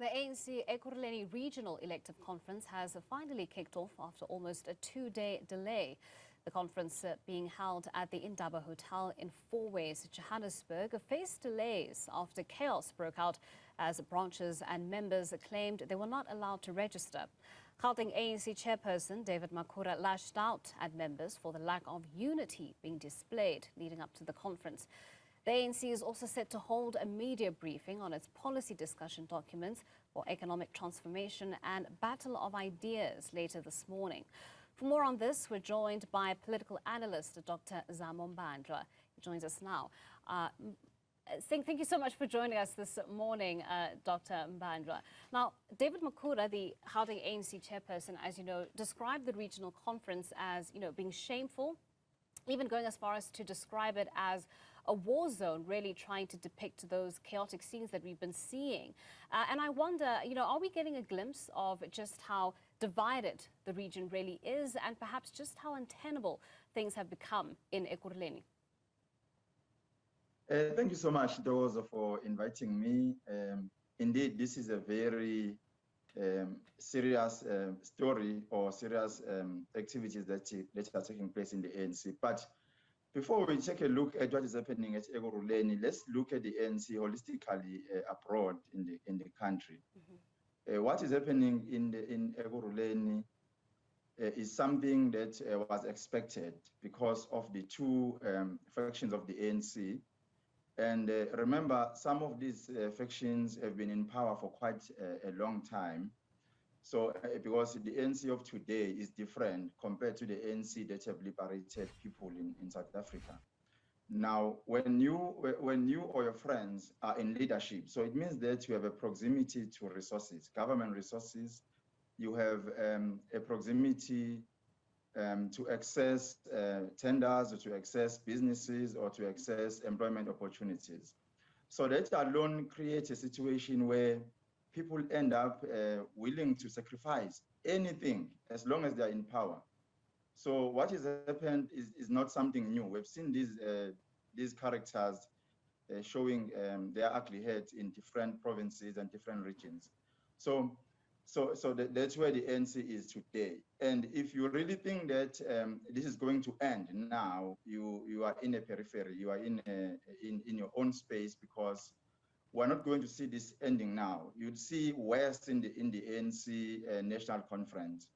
The ANC Ekurhuleni Regional Elective Conference has finally kicked off after almost a two-day delay. The conference being held at the Indaba Hotel in Fourways, Johannesburg, faced delays after chaos broke out as branches and members claimed they were not allowed to register. Gauteng ANC chairperson David Makhura lashed out at members for the lack of unity being displayed leading up to the conference. The ANC is also set to hold a media briefing on its policy discussion documents for economic transformation and battle of ideas later this morning. For more on this, we're joined by political analyst Dr Zamo Mbandlwa. He joins us now. Thank you so much for joining us this morning, Dr Mbandlwa. Now, David Makhura, the Gauteng ANC chairperson, as you know, described the regional conference as, being shameful, even going as far as to describe it as a war zone, really trying to depict those chaotic scenes that we've been seeing. And I wonder, are we getting a glimpse of just how divided the region really is and perhaps just how untenable things have become in Ekurhuleni? Thank you so much, Dozo, for inviting me. Indeed, this is a very serious story or serious activities that are taking place in the ANC. But before we take a look at what is happening at Ekurhuleni, let's look at the ANC holistically abroad in the country. Mm-hmm. What is happening in Ekurhuleni is something that was expected because of the two factions of the ANC. And remember, some of these factions have been in power for quite a long time. So because the ANC of today is different compared to the ANC that have liberated people in South Africa. Now, when you or your friends are in leadership, so it means that you have a proximity to resources, government resources. You have a proximity to access tenders or to access businesses or to access employment opportunities. So that alone creates a situation where people end up willing to sacrifice anything as long as they're in power. So what has happened is not something new. We've seen these characters showing their ugly heads in different provinces and different regions. So that's where the ANC is today. And if you really think that this is going to end now, you are in a periphery, you are in your own space, because we're not going to see this ending now. You'd see worse in the ANC National Conference.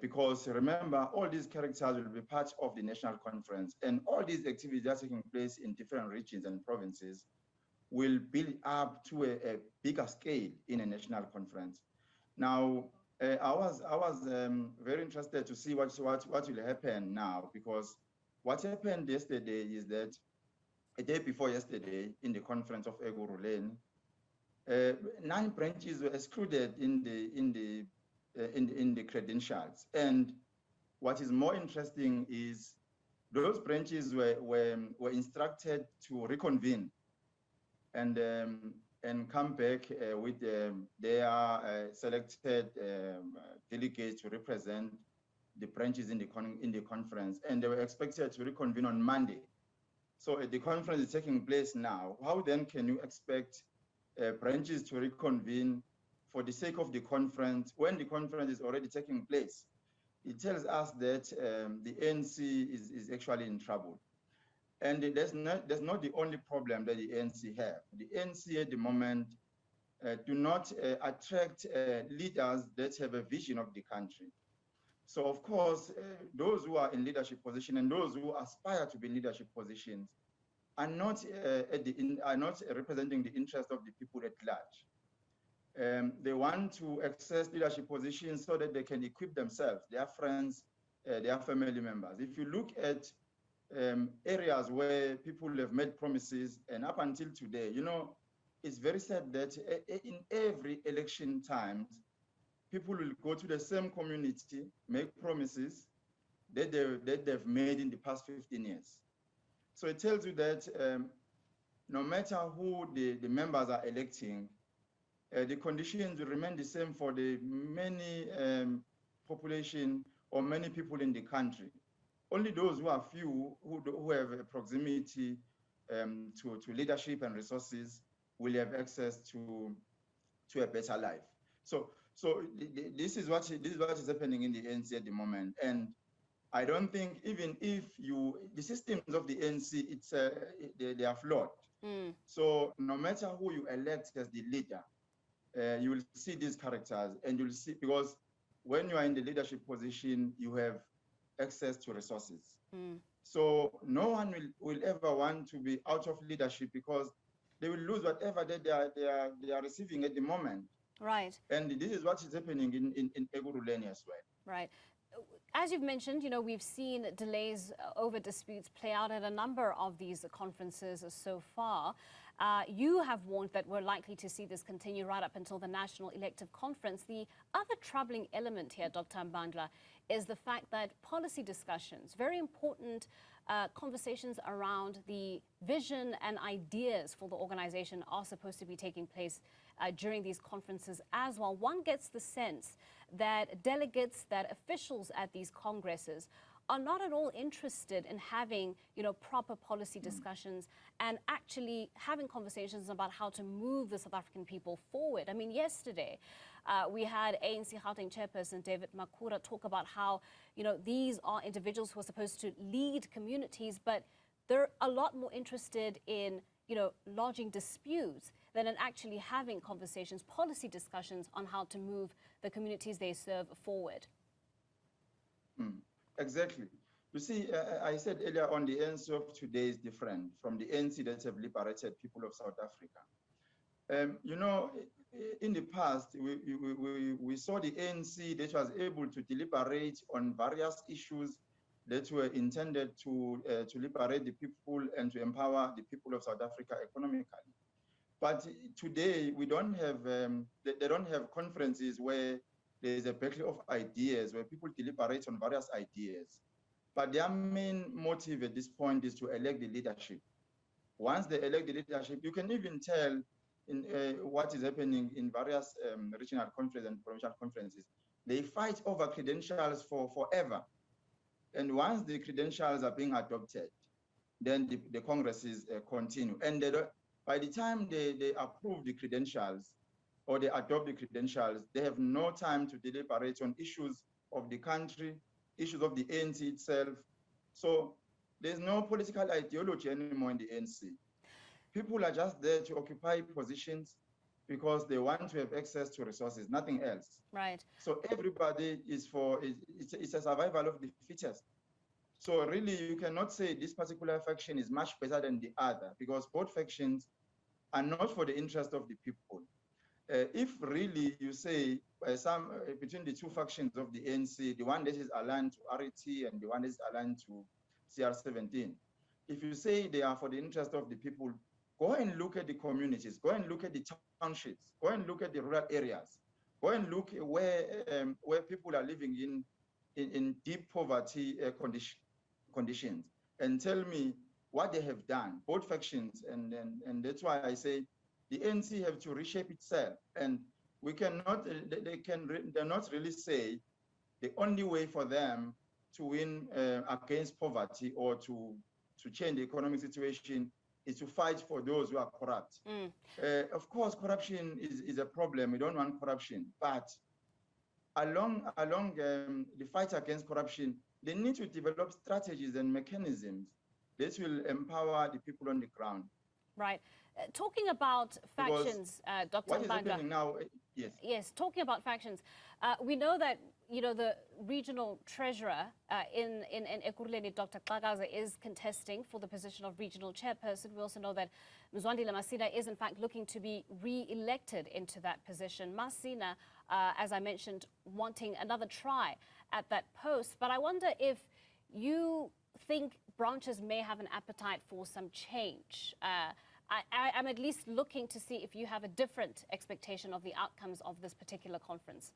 Because remember, all these characters will be part of the National Conference, and all these activities that are taking place in different regions and provinces will build up to a bigger scale in a National Conference. Now, I was very interested to see what will happen now, because what happened yesterday is that a day before yesterday, in the conference of Ekurhuleni, 9 branches were excluded in the credentials. And what is more interesting is those branches were instructed to reconvene and come back with their selected delegates to represent the branches in the conference, and they were expected to reconvene on Monday. So the conference is taking place now. How then can you expect branches to reconvene for the sake of the conference when the conference is already taking place? It tells us that the ANC is actually in trouble. And that's not the only problem that the ANC have. The ANC at the moment do not attract leaders that have a vision of the country. So of course, those who are in leadership position and those who aspire to be in leadership positions are not representing the interest of the people at large. They want to access leadership positions so that they can equip themselves, their friends, their family members. If you look at areas where people have made promises, and up until today, it's very sad that in every election times, people will go to the same community, make promises that they've made in the past 15 years. So it tells you that no matter who the members are electing, the conditions will remain the same for the many population or many people in the country. Only those who are few, who have a proximity to leadership and resources will have access to to a better life. So this is what is happening in the ANC at the moment, and I don't think even if the systems of the ANC, they are flawed. Mm. So no matter who you elect as the leader, you will see these characters, and you'll see, because when you are in the leadership position, you have access to resources. Mm. So no one will ever want to be out of leadership, because they will lose whatever they are receiving at the moment. Right. And this is what is happening in Ekurhuleni as well. Right. As you've mentioned, we've seen delays over disputes play out at a number of these conferences so far. You have warned that we're likely to see this continue right up until the National Elective Conference. The other troubling element here, Dr. Mbandlwa, is the fact that policy discussions, very important conversations around the vision and ideas for the organization, are supposed to be taking place during these conferences as well. One gets the sense that delegates, that officials at these congresses are not at all interested in having, proper policy discussions and actually having conversations about how to move the South African people forward. I mean, yesterday we had ANC Gauteng chairperson David Makhura talk about how, these are individuals who are supposed to lead communities, but they're a lot more interested in, lodging disputes than in actually having conversations, policy discussions on how to move the communities they serve forward. Exactly. You see, I said earlier on, the ANC of today is different from the ANC that have liberated people of South Africa. In the past, we saw the ANC that was able to deliberate on various issues that were intended to liberate the people and to empower the people of South Africa economically. But today, we don't have, they don't have conferences where there's a battle of ideas, where people deliberate on various ideas. But their main motive at this point is to elect the leadership. Once they elect the leadership, you can even tell in what is happening in various regional conferences and provincial conferences. They fight over credentials for forever. And once the credentials are being adopted, then the congresses continue. And by the time they approve the credentials or they adopt the credentials, they have no time to deliberate on issues of the country, issues of the ANC itself. So there's no political ideology anymore in the ANC. People are just there to occupy positions because they want to have access to resources, nothing else. Right. So everybody is it's a survival of the fittest. So really, you cannot say this particular faction is much better than the other, because both factions are not for the interest of the people. If really you say between the two factions of the ANC, the one that is aligned to RET and the one that is aligned to CR17, if you say they are for the interest of the people, go and look at the communities, go and look at the townships, go and look at the rural areas, go and look where people are living in deep poverty conditions, and tell me what they have done, both factions. And that's why I say the ANC have to reshape itself, and we cannot, they're not really say the only way for them to win against poverty or to change the economic situation is to fight for those who are corrupt. Of course, corruption is a problem. We don't want corruption, but along the fight against corruption, they need to develop strategies and mechanisms that will empower the people on the ground. Right. Talking about factions, Dr. What is Mbandlwa, happening now? Yes. Yes, talking about factions, we know that the regional treasurer in Ekurhuleni, Dr. Xakaza, is contesting for the position of regional chairperson. We also know that Mzwandile Masina is in fact looking to be re-elected into that position. Masina, as I mentioned, wanting another try at that post. But I wonder if you think branches may have an appetite for some change. I'm at least looking to see if you have a different expectation of the outcomes of this particular conference.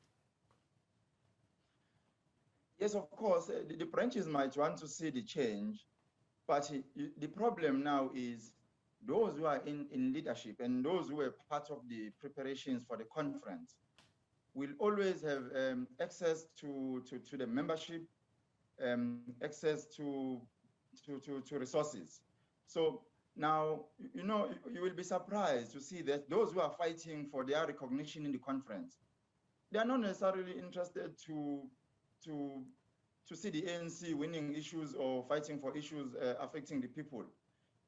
Yes, of course, the branches might want to see the change, but the problem now is those who are in leadership and those who are part of the preparations for the conference will always have access to the membership, access to resources. So Now, you will be surprised to see that those who are fighting for their recognition in the conference, they are not necessarily interested to see the ANC winning issues or fighting for issues affecting the people.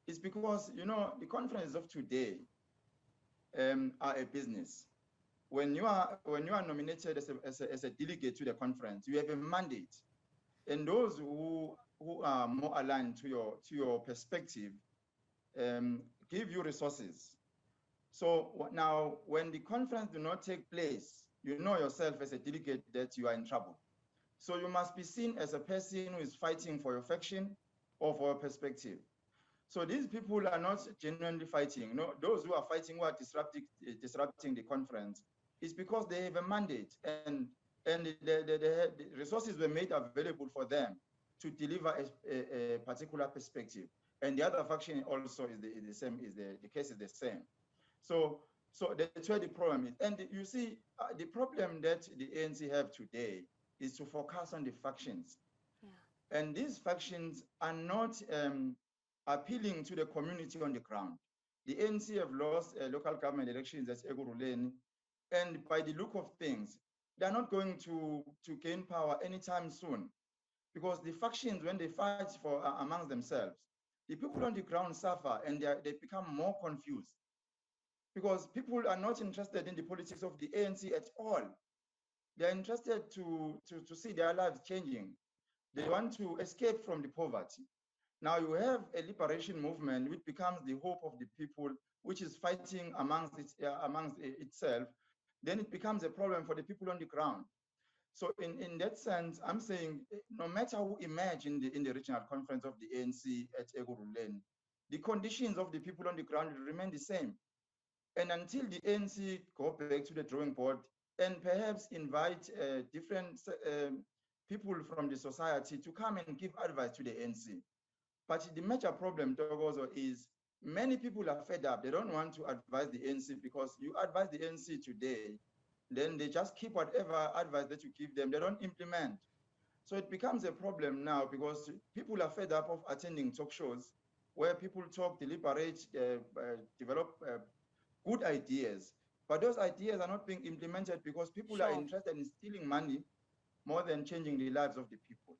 It's because, the conferences of today are a business. When you are nominated as a delegate to the conference, you have a mandate, and those who are more aligned to your perspective give you resources. So now, when the conference do not take place, you know yourself as a delegate that you are in trouble. So you must be seen as a person who is fighting for your faction or for your perspective. So these people are not genuinely fighting. No, those who are fighting, who are disrupting the conference, is because they have a mandate, and the resources were made available for them to deliver a particular perspective. And the other faction also is the same. The case is the same. So that's where the problem is. And you see, the problem that the ANC have today is to focus on the factions. Yeah. And these factions are not appealing to the community on the ground. The ANC have lost local government elections at Ekurhuleni, and by the look of things, they're not going to gain power anytime soon, because the factions, when they fight for amongst themselves, the people on the ground suffer, and they become more confused, because people are not interested in the politics of the ANC at all. They're interested to see their lives changing. They want to escape from the poverty. Now you have a liberation movement which becomes the hope of the people, which is fighting amongst itself. Then it becomes a problem for the people on the ground. So in that sense, I'm saying, no matter who emerge in the regional conference of the ANC at Ekurhuleni, the conditions of the people on the ground will remain the same. And until the ANC go back to the drawing board and perhaps invite different people from the society to come and give advice to the ANC. But the major problem, Togozo, is many people are fed up. They don't want to advise the ANC, because you advise the ANC today, then they just keep whatever advice that you give them. They don't implement. So it becomes a problem now, because people are fed up of attending talk shows where people talk, deliberate, develop good ideas. But those ideas are not being implemented because people are Sure. interested in stealing money more than changing the lives of the people.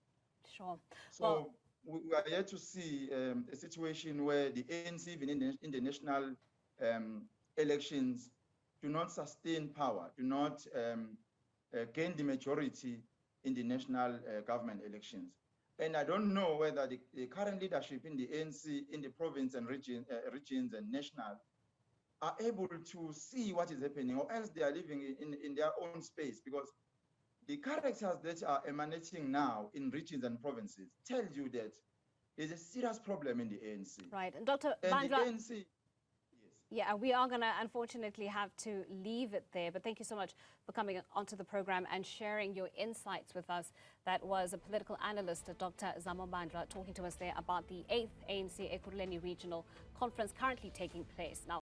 Sure. Well, So we are yet to see a situation where the ANC, even in the national elections, do not sustain power, do not gain the majority in the national government elections. And I don't know whether the current leadership in the ANC, in the province and regions and national, are able to see what is happening, or else they are living in their own space, because the characters that are emanating now in regions and provinces tells you that there's a serious problem in the ANC. right. And Dr. And the Mbandlwa, ANC, yes. yeah, we are going to unfortunately have to leave it there. But thank you so much for coming onto the program and sharing your insights with us. That was a political analyst, Dr. Zamo Mbandlwa, talking to us there about the 8th ANC Ekurhuleni Regional Conference currently taking place. Now,